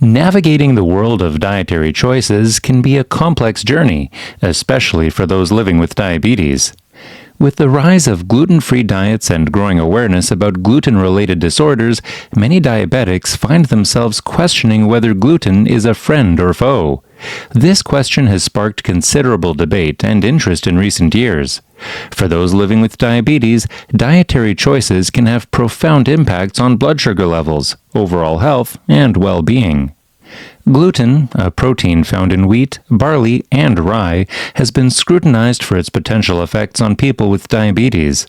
Navigating the world of dietary choices can be a complex journey, especially for those living with diabetes. With the rise of gluten-free diets and growing awareness about gluten-related disorders, many diabetics find themselves questioning whether gluten is a friend or foe. This question has sparked considerable debate and interest in recent years. For those living with diabetes, dietary choices can have profound impacts on blood sugar levels, overall health, and well-being. Gluten, a protein found in wheat, barley, and rye, has been scrutinized for its potential effects on people with diabetes.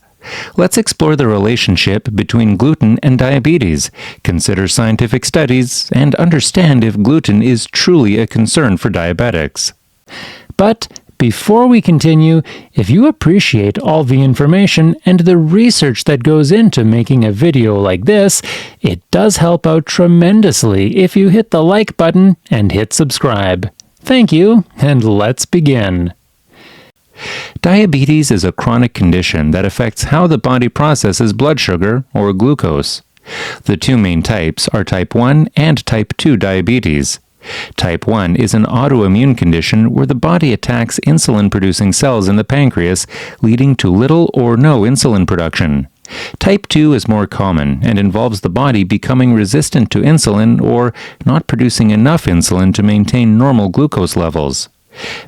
Let's explore the relationship between gluten and diabetes, consider scientific studies, and understand if gluten is truly a concern for diabetics. But before we continue, if you appreciate all the information and the research that goes into making a video like this, it does help out tremendously if you hit the like button and hit subscribe. Thank you, and let's begin. Diabetes is a chronic condition that affects how the body processes blood sugar, or glucose. The two main types are type 1 and type 2 diabetes. Type 1 is an autoimmune condition where the body attacks insulin-producing cells in the pancreas, leading to little or no insulin production. Type 2 is more common and involves the body becoming resistant to insulin or not producing enough insulin to maintain normal glucose levels.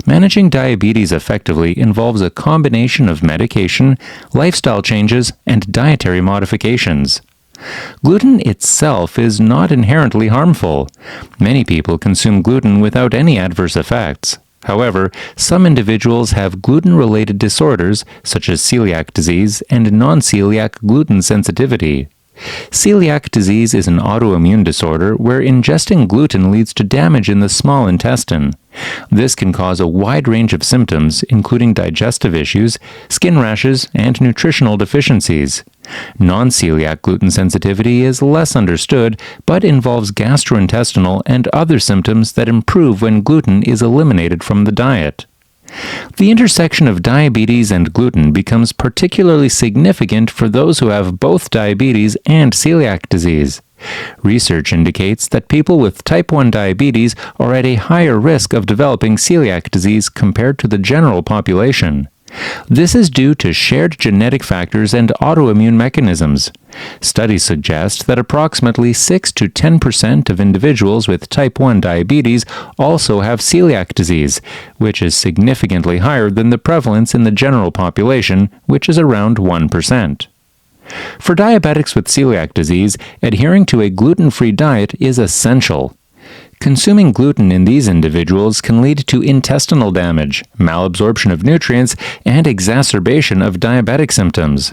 Managing diabetes effectively involves a combination of medication, lifestyle changes, and dietary modifications. Gluten itself is not inherently harmful. Many people consume gluten without any adverse effects. However, some individuals have gluten-related disorders, such as celiac disease and non-celiac gluten sensitivity. Celiac disease is an autoimmune disorder where ingesting gluten leads to damage in the small intestine. This can cause a wide range of symptoms, including digestive issues, skin rashes, and nutritional deficiencies. Non-celiac gluten sensitivity is less understood, but involves gastrointestinal and other symptoms that improve when gluten is eliminated from the diet. The intersection of diabetes and gluten becomes particularly significant for those who have both diabetes and celiac disease. Research indicates that people with type 1 diabetes are at a higher risk of developing celiac disease compared to the general population. This is due to shared genetic factors and autoimmune mechanisms. Studies suggest that approximately 6 to 10% of individuals with type 1 diabetes also have celiac disease, which is significantly higher than the prevalence in the general population, which is around 1%. For diabetics with celiac disease, adhering to a gluten-free diet is essential. Consuming gluten in these individuals can lead to intestinal damage, malabsorption of nutrients, and exacerbation of diabetic symptoms.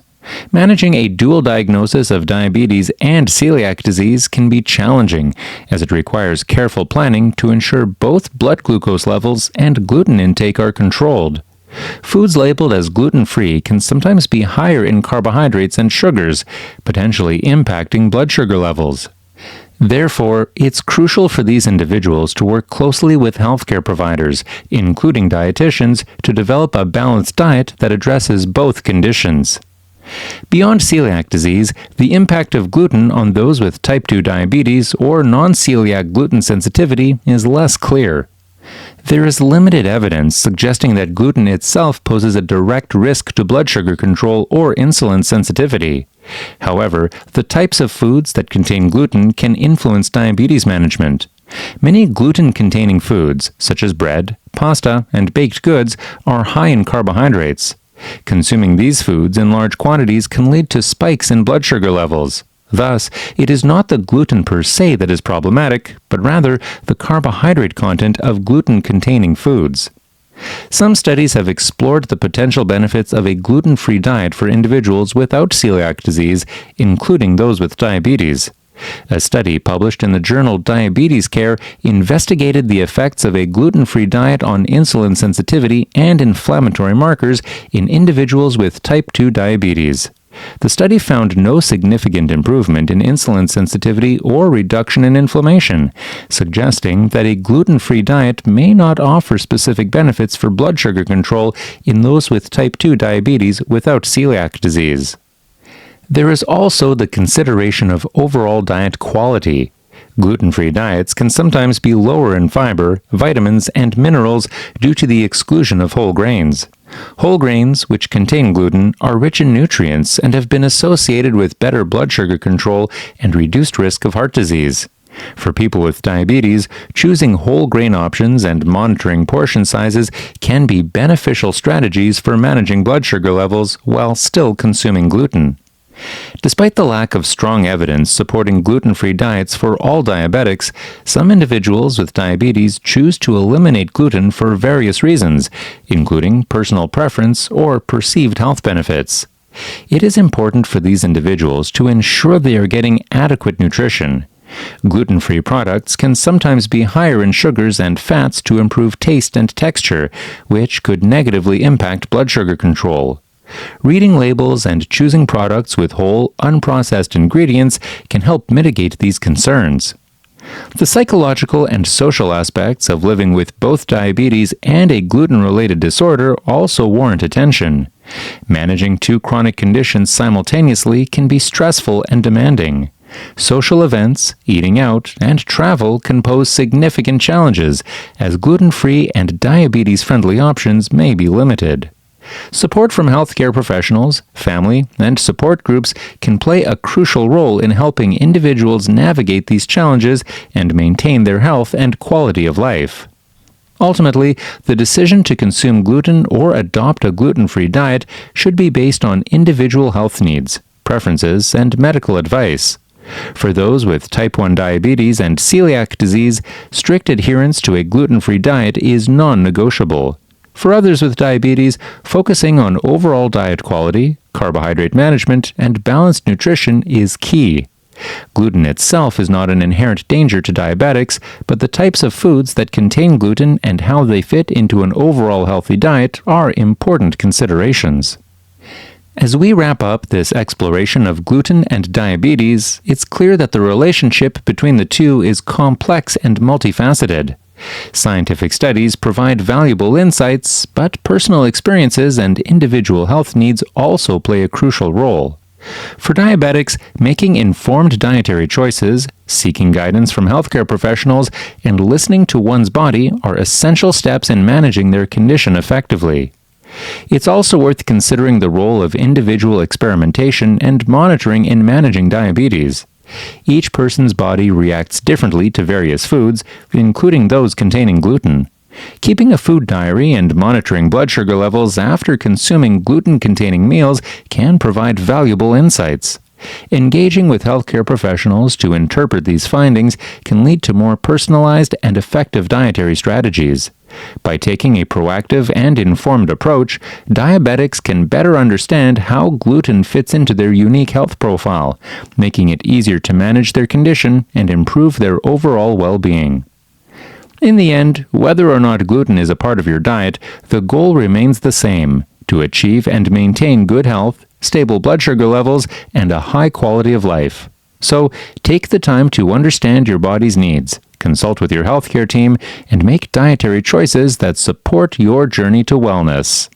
Managing a dual diagnosis of diabetes and celiac disease can be challenging, as it requires careful planning to ensure both blood glucose levels and gluten intake are controlled. Foods labeled as gluten-free can sometimes be higher in carbohydrates and sugars, potentially impacting blood sugar levels. Therefore, it's crucial for these individuals to work closely with healthcare providers, including dietitians, to develop a balanced diet that addresses both conditions. Beyond celiac disease, the impact of gluten on those with type 2 diabetes or non-celiac gluten sensitivity is less clear. There is limited evidence suggesting that gluten itself poses a direct risk to blood sugar control or insulin sensitivity. However, the types of foods that contain gluten can influence diabetes management. Many gluten-containing foods, such as bread, pasta, and baked goods, are high in carbohydrates. Consuming these foods in large quantities can lead to spikes in blood sugar levels. Thus, it is not the gluten per se that is problematic, but rather the carbohydrate content of gluten-containing foods. Some studies have explored the potential benefits of a gluten-free diet for individuals without celiac disease, including those with diabetes. A study published in the journal Diabetes Care investigated the effects of a gluten-free diet on insulin sensitivity and inflammatory markers in individuals with type 2 diabetes. The study found no significant improvement in insulin sensitivity or reduction in inflammation, suggesting that a gluten-free diet may not offer specific benefits for blood sugar control in those with type 2 diabetes without celiac disease. There is also the consideration of overall diet quality. Gluten-free diets can sometimes be lower in fiber, vitamins, and minerals due to the exclusion of whole grains. Whole grains, which contain gluten, are rich in nutrients and have been associated with better blood sugar control and reduced risk of heart disease. For people with diabetes, choosing whole grain options and monitoring portion sizes can be beneficial strategies for managing blood sugar levels while still consuming gluten. Despite the lack of strong evidence supporting gluten-free diets for all diabetics, some individuals with diabetes choose to eliminate gluten for various reasons, including personal preference or perceived health benefits. It is important for these individuals to ensure they are getting adequate nutrition. Gluten-free products can sometimes be higher in sugars and fats to improve taste and texture, which could negatively impact blood sugar control. Reading labels and choosing products with whole, unprocessed ingredients can help mitigate these concerns. The psychological and social aspects of living with both diabetes and a gluten-related disorder also warrant attention. Managing two chronic conditions simultaneously can be stressful and demanding. Social events, eating out, and travel can pose significant challenges, as gluten-free and diabetes-friendly options may be limited. Support from healthcare professionals, family, and support groups can play a crucial role in helping individuals navigate these challenges and maintain their health and quality of life. Ultimately, the decision to consume gluten or adopt a gluten-free diet should be based on individual health needs, preferences, and medical advice. For those with type 1 diabetes and celiac disease, strict adherence to a gluten-free diet is non-negotiable. For others with diabetes, focusing on overall diet quality, carbohydrate management, and balanced nutrition is key. Gluten itself is not an inherent danger to diabetics, but the types of foods that contain gluten and how they fit into an overall healthy diet are important considerations. As we wrap up this exploration of gluten and diabetes, it's clear that the relationship between the two is complex and multifaceted. Scientific studies provide valuable insights, but personal experiences and individual health needs also play a crucial role. For diabetics, making informed dietary choices, seeking guidance from healthcare professionals, and listening to one's body are essential steps in managing their condition effectively. It's also worth considering the role of individual experimentation and monitoring in managing diabetes. Each person's body reacts differently to various foods, including those containing gluten. Keeping a food diary and monitoring blood sugar levels after consuming gluten-containing meals can provide valuable insights. Engaging with healthcare professionals to interpret these findings can lead to more personalized and effective dietary strategies. By taking a proactive and informed approach, diabetics can better understand how gluten fits into their unique health profile, making it easier to manage their condition and improve their overall well-being. In the end, whether or not gluten is a part of your diet, the goal remains the same: to achieve and maintain good health, stable blood sugar levels, and a high quality of life. So, take the time to understand your body's needs, consult with your healthcare team, and make dietary choices that support your journey to wellness.